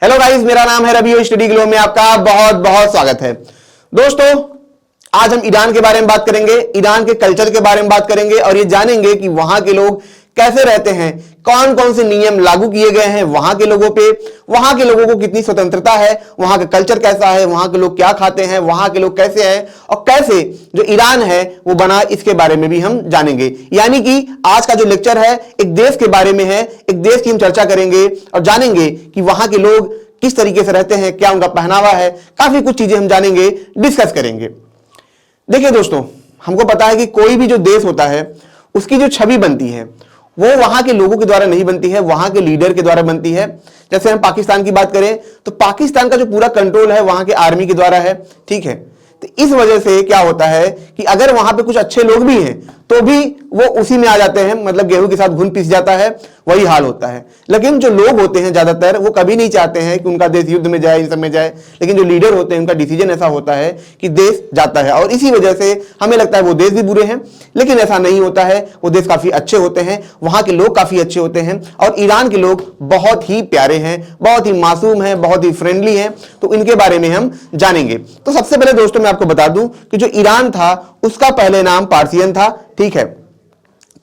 Hello guys, मेरा नाम है रवि और स्टडी ग्लो में आपका बहुत बहुत स्वागत है। दोस्तों, आज हम ईरान के बारे में बात करेंगे, ईरान के कल्चर के बारे में बात करेंगे और ये जानेंगे कि वहां के लोग कैसे रहते हैं, कौन कौन से नियम लागू किए गए हैं वहां के लोगों पे, वहां के लोगों को कितनी स्वतंत्रता है, वहां का कल्चर कैसा है, वहां के लोग क्या खाते हैं, वहां के लोग कैसे हैं और कैसे जो ईरान है वो बना, इसके बारे में भी हम जानेंगे। यानी कि आज का जो लेक्चर है एक देश के बारे में है, एक देश की हम चर्चा करेंगे और जानेंगे कि वहां के लोग किस तरीके से रहते हैं, क्या उनका पहनावा है, काफी कुछ चीजें हम जानेंगे, डिस्कस करेंगे। देखिए दोस्तों, हमको पता है कि कोई भी जो देश होता है उसकी जो छवि बनती है वो वहां के लोगों के द्वारा नहीं बनती है, वहां के लीडर के द्वारा बनती है। जैसे हम पाकिस्तान की बात करें तो पाकिस्तान का जो पूरा कंट्रोल है वहां के आर्मी के द्वारा है, ठीक है। तो इस वजह से क्या होता है कि अगर वहां पे कुछ अच्छे लोग भी हैं तो भी वो उसी में आ जाते हैं, मतलब गेहूं के साथ घुन पिस जाता है, वही हाल होता है। लेकिन जो लोग होते हैं ज्यादातर वो कभी नहीं चाहते हैं कि उनका देश युद्ध में जाए, इन सब में जाए, लेकिन जो लीडर होते हैं उनका डिसीजन ऐसा होता है कि देश जाता है और इसी वजह से हमें लगता है वो देश भी बुरे हैं, लेकिन ऐसा नहीं होता है। वो देश काफी अच्छे होते हैं, वहां के लोग काफी अच्छे होते हैं और ईरान के लोग बहुत ही प्यारे हैं, बहुत ही मासूम हैं, बहुत ही फ्रेंडली हैं। तो इनके बारे में हम जानेंगे। तो सबसे पहले दोस्तों मैं आपको बता दूं कि जो ईरान था उसका पहले नाम पार्सियन था, ठीक है।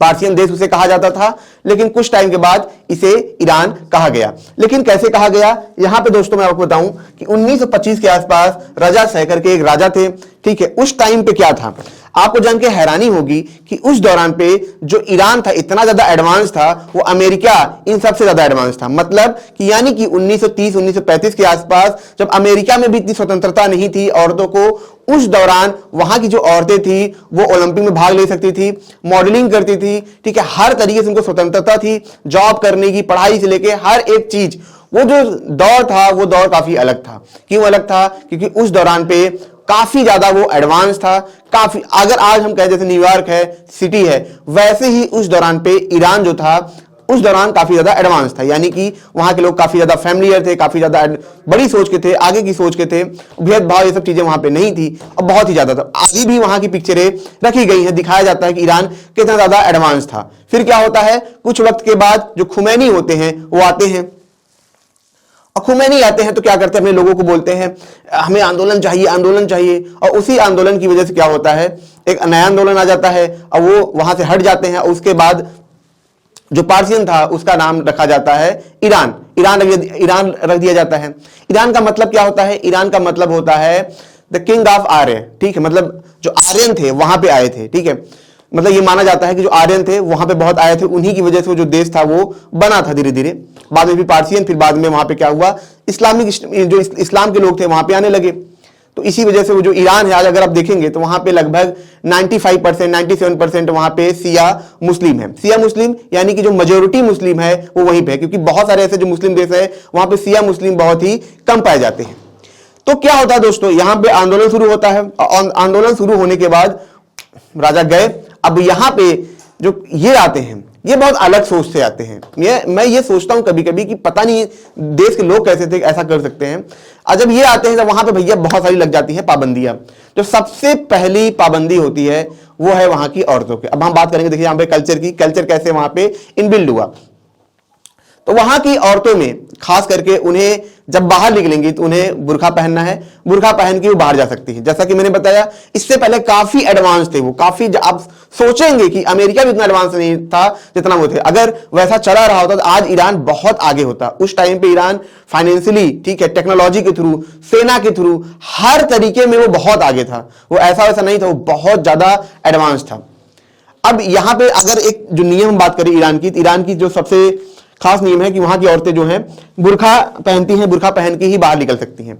पार्सियन देश उसे कहा जाता था, लेकिन कुछ टाइम के बाद इसे ईरान कहा गया। लेकिन कैसे कहा गया, यहां पे दोस्तों मैं आपको बताऊं कि 1925 के आसपास रजा शह करके एक राजा थे, ठीक है। उस टाइम पे क्या था, आपको जान के हैरानी होगी कि उस दौरान पे जो ईरान था इतना ज्यादा एडवांस था, वो अमेरिका इन सबसे ज्यादा एडवांस था। मतलब कि यानी कि 1930-1935 के आसपास जब अमेरिका में भी इतनी स्वतंत्रता नहीं थी औरतों को, उस दौरान वहां की जो औरतें थी वो ओलंपिक में भाग ले सकती थी, मॉडलिंग करती थी, ठीक है। हर तरीके से उनको स्वतंत्रता थी, जॉब करने की, पढ़ाई से लेके हर एक चीज। वो जो दौर था वो दौर काफी अलग था। क्यों अलग था? क्योंकि उस दौरान पे काफी ज्यादा वो एडवांस था। काफी, अगर आज हम कहें जैसे न्यूयॉर्क है, सिटी है, वैसे ही उस दौरान पे ईरान जो था उस दौरान काफी ज्यादा एडवांस था। यानी कि वहां के लोग काफी ज्यादा फैमिलियर थे, काफी ज्यादा बड़ी सोच के थे, आगे की सोच के थे, भेदभाव ये सब चीजें वहां पे नहीं थी और बहुत ही ज्यादा था। आगे भी वहां की पिक्चरें रखी गई हैं, दिखाया जाता है कि ईरान कितना ज्यादा एडवांस था। फिर क्या होता है, कुछ वक्त के बाद जो खुमैनी होते हैं वो आते हैं और खुमैनी आते हैं तो क्या करते हैं, अपने लोगों को बोलते हैं हमें आंदोलन चाहिए, आंदोलन चाहिए। और उसी आंदोलन की वजह से क्या होता है, एक नया आंदोलन आ जाता है और वो वहां से हट जाते हैं और उसके बाद जो पार्सियन था उसका नाम रखा जाता है ईरान। ईरान रख दिया जाता है। ईरान का मतलब क्या होता है? ईरान का मतलब होता है द किंग ऑफ आर्य, ठीक है। मतलब जो आर्यन थे वहां पे आए थे, ठीक है। मतलब ये माना जाता है कि जो आर्यन थे वहां पे बहुत आए थे, उन्हीं की वजह से वो जो देश था वो बना था धीरे धीरे। बाद में भी पार्सियन, फिर बाद में वहां पे क्या हुआ, इस्लामिक जो इस्लाम के लोग थे वहां पे आने लगे। तो इसी वजह से वो जो ईरान है आज अगर आप देखेंगे तो वहां पे लगभग 95% 97% वहां पे सिया मुस्लिम है। सिया मुस्लिम यानी कि जो मेजोरिटी मुस्लिम है वो वहीं पे है, क्योंकि बहुत सारे ऐसे जो मुस्लिम देश है वहां पे सिया मुस्लिम बहुत ही कम पाए जाते हैं। तो क्या होता है दोस्तों, यहां पे आंदोलन शुरू होता है। आंदोलन शुरू होने के बाद राजा गए। अब यहां पे जो ये आते हैं ये बहुत अलग सोच से आते हैं। मैं ये सोचता हूं कभी कभी कि पता नहीं देश के लोग कैसे थे, ऐसा कर सकते हैं। और जब ये आते हैं तो वहां पे भैया बहुत सारी लग जाती है पाबंदियां। जो सबसे पहली पाबंदी होती है वो है वहां की औरतों की। अब हम बात करेंगे, देखिए यहां पे कल्चर की, कल्चर कैसे वहां पे इनबिल्ड हुआ। तो वहां की औरतों में खास करके उन्हें जब बाहर निकलेंगी तो उन्हें बुर्का पहनना है, बुर्का पहन के वो बाहर जा सकती है। जैसा कि मैंने बताया इससे पहले काफी एडवांस थे वो, काफी, आप सोचेंगे कि अमेरिका भी इतना एडवांस नहीं था जितना वो थे। अगर वैसा चला रहा होता तो आज ईरान बहुत आगे होता। उस टाइम पे ईरान फाइनेंशियली, ठीक है, टेक्नोलॉजी के थ्रू, सेना के थ्रू, हर तरीके में वो बहुत आगे था। वो ऐसा वैसा नहीं था, वो बहुत ज्यादा एडवांस था। अब यहां पे अगर एक जो नियम बात करें ईरान की जो सबसे खास नियम है कि वहां की औरतें जो हैं बुर्का पहनती हैं, बुर्का पहन के ही बाहर निकल सकती हैं।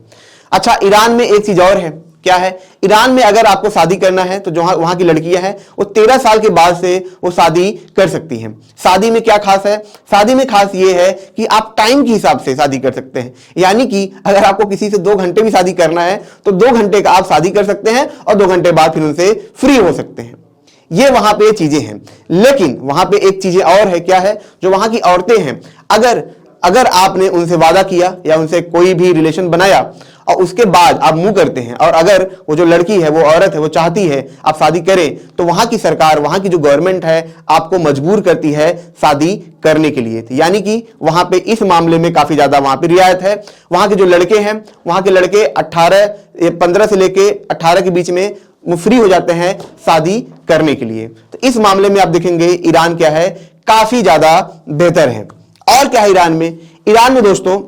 अच्छा, ईरान में एक चीज और है, क्या है, ईरान में अगर आपको शादी करना है तो जो वहां की लड़कियां हैं वो 13 साल के बाद से वो शादी कर सकती हैं। शादी में क्या खास है? शादी में खास ये है कि आप टाइम के हिसाब से शादी कर सकते हैं। यानी कि अगर आपको किसी से 2 घंटे भी शादी करना है तो 2 घंटे का आप शादी कर सकते हैं और 2 घंटे बाद फिर उनसे फ्री हो सकते हैं। ये वहां पे चीजें हैं। लेकिन वहां पे एक चीजें और है, क्या है, जो वहां की औरतें हैं, अगर आपने उनसे वादा किया या उनसे कोई भी रिलेशन बनाया और उसके बाद आप मुंह करते हैं, और अगर वो जो लड़की है, वो औरत है, वो चाहती है आप शादी करें, तो वहां की सरकार, वहां की जो गवर्नमेंट है, आपको मजबूर करती है शादी करने के लिए। यानी कि वहां पे इस मामले में काफी ज्यादा वहां पे रियायत है। वहां के जो लड़के हैं, वहां के लड़के 15 से लेके 18 के बीच में फ्री हो जाते हैं शादी करने के लिए। तो इस मामले में आप देखेंगे ईरान क्या है, काफी ज्यादा बेहतर है। और क्या है ईरान में? ईरान में दोस्तों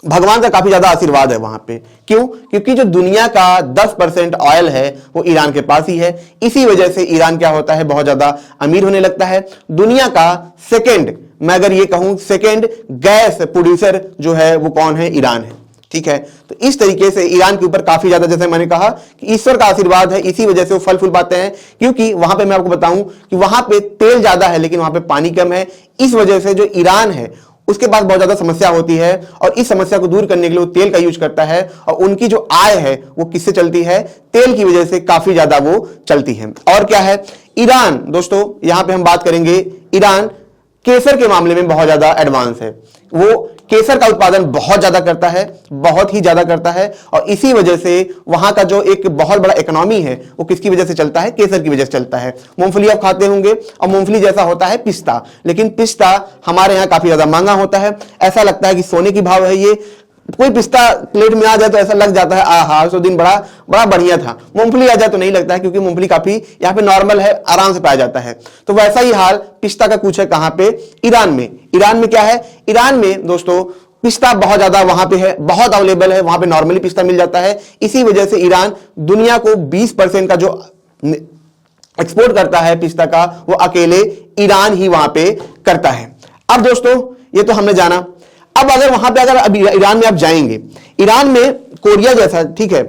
भगवान का काफी ज्यादा आशीर्वाद है वहां पे। क्यों? क्योंकि जो दुनिया का 10% ऑयल है वो ईरान के पास ही है। इसी वजह से ईरान क्या होता है, बहुत ज्यादा अमीर होने लगता है। दुनिया का सेकंड, मैं अगर ये कहूं सेकंड गैस प्रोड्यूसर जो है वो कौन है? ईरान है। ठीक है, तो इस तरीके से ईरान के ऊपर काफी ज्यादा, जैसे मैंने कहा कि ईश्वर का आशीर्वाद है, इसी वजह से वो फल फूल पाते हैं। क्योंकि वहां पे मैं आपको बताऊं कि वहां पे तेल ज्यादा है लेकिन वहां पे पानी कम है। इस वजह से जो ईरान है उसके पास बहुत ज्यादा समस्या होती है, और इस समस्या को दूर करने के लिए वो तेल का यूज करता है। और उनकी जो आय है वो किससे चलती है? तेल की वजह से काफी ज्यादा वो चलती है। और क्या है ईरान दोस्तों, यहां पे हम बात करेंगे, ईरान केसर के मामले में बहुत ज्यादा एडवांस है। वो केसर का उत्पादन बहुत ज्यादा करता है, बहुत ही ज्यादा करता है। और इसी वजह से वहां का जो एक बहुत बड़ा इकोनॉमी है वो किसकी वजह से चलता है? केसर की वजह से चलता है। मूंगफली आप खाते होंगे, और मूंगफली जैसा होता है पिस्ता, लेकिन पिस्ता हमारे यहाँ काफी ज्यादा महंगा होता है। ऐसा लगता है कि सोने की भाव है ये। कोई पिस्ता प्लेट में आ जाए तो ऐसा लग जाता है आहा, तो दिन बड़ा बड़ा बढ़िया था। मूंगफली आ जाए तो नहीं लगता है, क्योंकि मूंगफली काफी यहाँ पे नॉर्मल है, आराम से पाया जाता है। तो वैसा ही हाल पिस्ता का कुछ है कहां पे? ईरान में। ईरान में क्या है? ईरान में दोस्तों पिस्ता बहुत ज्यादा वहां पे है, बहुत अवेलेबल है, वहां पे नॉर्मली पिस्ता मिल जाता है। इसी वजह से ईरान दुनिया को 20% का जो एक्सपोर्ट करता है पिस्ता का, वो अकेले ईरान ही वहां पे करता है। अब दोस्तों ये तो हमने जाना। अब अगर वहां पे अगर अभी ईरान में आप जाएंगे, ईरान में कोरिया जैसा, ठीक है,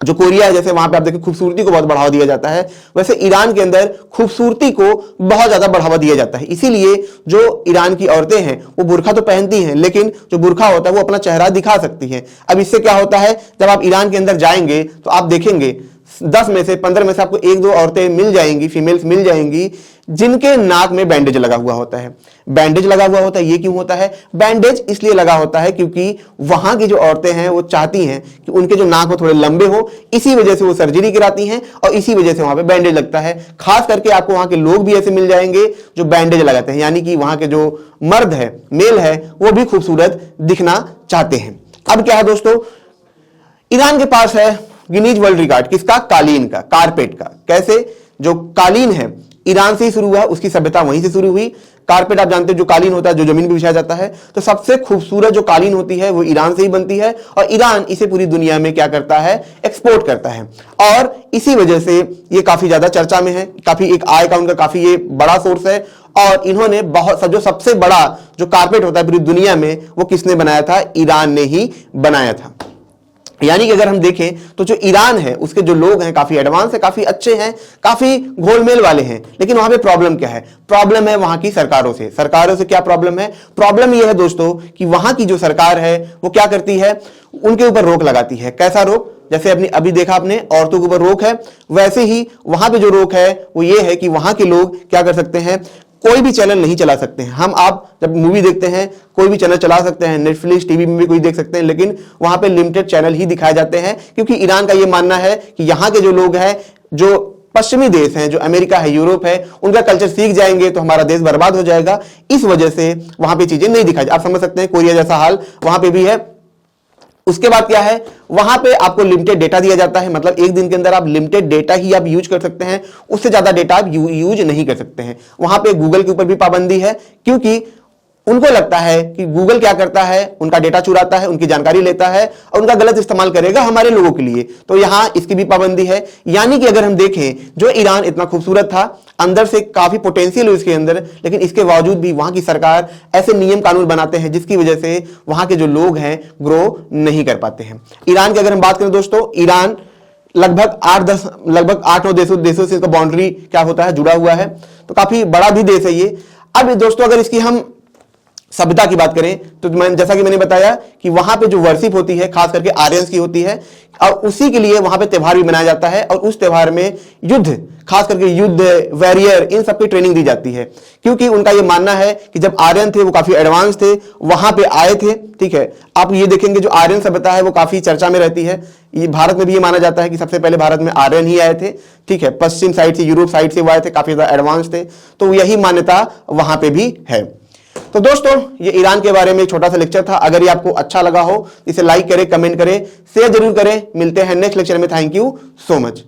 जो कोरिया है जैसे वहां पे आप देखिए खूबसूरती को बहुत बढ़ावा दिया जाता है, वैसे ईरान के अंदर खूबसूरती को बहुत ज्यादा बढ़ावा दिया जाता है। इसीलिए जो ईरान की औरतें हैं वो बुर्का तो पहनती हैं, लेकिन जो बुर्का होता है वो अपना चेहरा दिखा सकती हैं। अब इससे क्या होता है, जब आप ईरान के अंदर जाएंगे तो आप देखेंगे 10 में से 15 में से आपको 1-2 औरतें मिल जाएंगी, फीमेल्स मिल जाएंगी, जिनके नाक में बैंडेज लगा हुआ होता है। बैंडेज लगा हुआ होता है, ये क्यों होता है? बैंडेज इसलिए लगा होता है क्योंकि वहां की जो औरतें हैं वो चाहती हैं कि उनके जो नाक हो थोड़े लंबे हो, इसी वजह से वो सर्जरी कराती हैं, और इसी वजह से वहां पे बैंडेज लगता है। खास करके आपको वहां के लोग भी ऐसे मिल जाएंगे जो बैंडेज लगाते हैं, यानी कि वहां के जो मर्द है, मेल है, वो भी खूबसूरत दिखना चाहते हैं। अब क्या है दोस्तों, ईरान के पास है गिनीज वर्ल्ड रिकॉर्ड, किसका? कालीन का, कारपेट का। कैसे? जो कालीन है ईरान से ही शुरू हुआ, उसकी सभ्यता वहीं से शुरू हुई। कारपेट आप जानते हैं जो कालीन होता है, जो जमीन पर बिछाया जाता है, तो सबसे खूबसूरत जो कालीन होती है वो ईरान से ही बनती है, और ईरान इसे पूरी दुनिया में क्या करता है? एक्सपोर्ट करता है। और इसी वजह से ये काफी ज्यादा चर्चा में है, काफी एक आय का उनका काफी ये बड़ा सोर्स है। और इन्होंने बहुत जो सबसे बड़ा जो कारपेट होता है पूरी दुनिया में, वो किसने बनाया था? ईरान ने ही बनाया था। यानी कि अगर हम देखें तो जो ईरान है उसके जो लोग हैं काफी एडवांस है, काफी अच्छे हैं, काफी घोलमेल वाले हैं। लेकिन वहां पे प्रॉब्लम क्या है? प्रॉब्लम है वहां की सरकारों से। सरकारों से क्या प्रॉब्लम है? प्रॉब्लम यह है दोस्तों कि वहां की जो सरकार है वो क्या करती है? उनके ऊपर रोक लगाती है। कैसा रोक? जैसे अपनी अभी देखा आपने औरतों के ऊपर रोक है, वैसे ही वहां पे जो रोक है वो ये है कि वहां के लोग क्या कर सकते हैं? कोई भी चैनल नहीं चला सकते हैं। हम आप जब मूवी देखते हैं कोई भी चैनल चला सकते हैं, नेटफ्लिक्स, टीवी में भी कोई देख सकते हैं, लेकिन वहां पे लिमिटेड चैनल ही दिखाए जाते हैं, क्योंकि ईरान का ये मानना है कि यहाँ के जो लोग हैं, जो पश्चिमी देश हैं, जो अमेरिका है, यूरोप है, उनका कल्चर सीख जाएंगे तो हमारा देश बर्बाद हो जाएगा। इस वजह से वहां पे चीजें नहीं दिखाई। आप समझ सकते हैं कोरिया जैसा हाल वहां पे भी है। उसके बाद क्या है? वहां पे आपको लिमिटेड डेटा दिया जाता है, मतलब एक दिन के अंदर आप लिमिटेड डेटा ही आप यूज कर सकते हैं, उससे ज्यादा डेटा आप यूज नहीं कर सकते हैं। वहां पे गूगल के ऊपर भी पाबंदी है, क्योंकि उनको लगता है कि गूगल क्या करता है? उनका डेटा चुराता है, उनकी जानकारी लेता है और उनका गलत इस्तेमाल करेगा हमारे लोगों के लिए। तो यहां इसकी भी पाबंदी है। यानी कि अगर हम देखें, जो ईरान इतना खूबसूरत था, अंदर से काफी पोटेंशियल है उसके अंदर, लेकिन इसके बावजूद भी वहां की सरकार ऐसे नियम कानून बनाते हैं जिसकी वजह से वहां के जो लोग हैं ग्रो नहीं कर पाते हैं। ईरान की अगर हम बात करें दोस्तों, ईरान लगभग 8-9 देशों से इसका बाउंड्री क्या होता है? जुड़ा हुआ है। तो काफी बड़ा भी देश है ये। अब दोस्तों अगर इसकी हम सभ्यता की बात करें तो जैसा कि मैंने बताया कि वहां पे जो वर्शिप होती है खास करके आर्यंस की होती है, और उसी के लिए वहां पे त्यौहार भी मनाया जाता है, और उस त्यौहार में युद्ध, खास करके युद्ध, वॉरियर, इन सब की ट्रेनिंग दी जाती है, क्योंकि उनका यह मानना है कि जब आर्यन थे वो काफी एडवांस थे, वहां पे आए थे। ठीक है, आप ये देखेंगे जो आर्यन सभ्यता है वो काफी चर्चा में रहती है। ये भारत में भी ये माना जाता है कि सबसे पहले भारत में आर्यन ही आए थे। ठीक है, पश्चिम साइड से, यूरोप साइड से वो आए थे, काफी ज्यादा एडवांस थे, तो यही मान्यता वहां पे भी है। तो दोस्तों, ये ईरान के बारे में एक छोटा सा लेक्चर था। अगर ये आपको अच्छा लगा हो इसे लाइक करें, कमेंट करें, शेयर जरूर करें। मिलते हैं नेक्स्ट लेक्चर में। Thank you so much.